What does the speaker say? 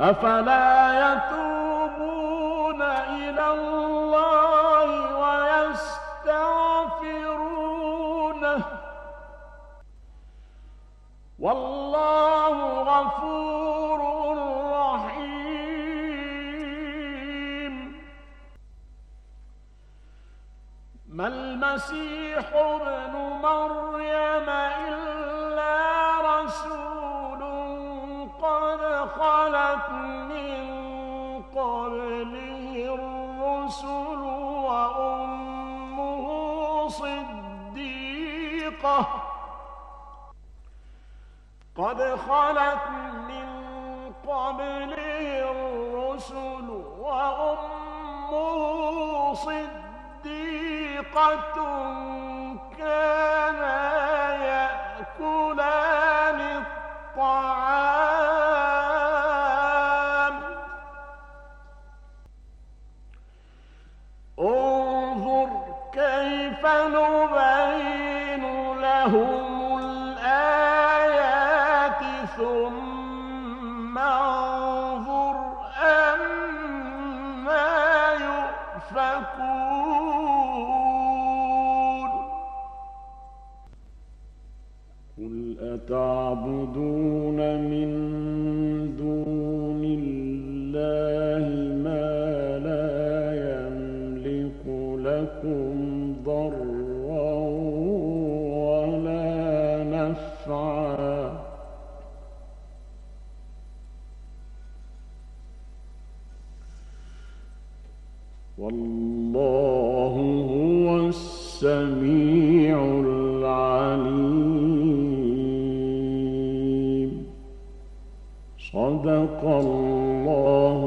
أفلا يتوبون إلى الله ويستغفرونه والله غفور رحيم. ما المسيح ابن مريم إلا رسول قد خلت من قبله الرسل وأمه صديقة كانا يأكلان الطعام. انظر كيف نبين لهم الآيات ثم انظر أنى يؤفكون. قل أتعبدون من دون الله ما لا يملك لكم ضرا ولا نفعا والله هو السميع العليم. صدق الله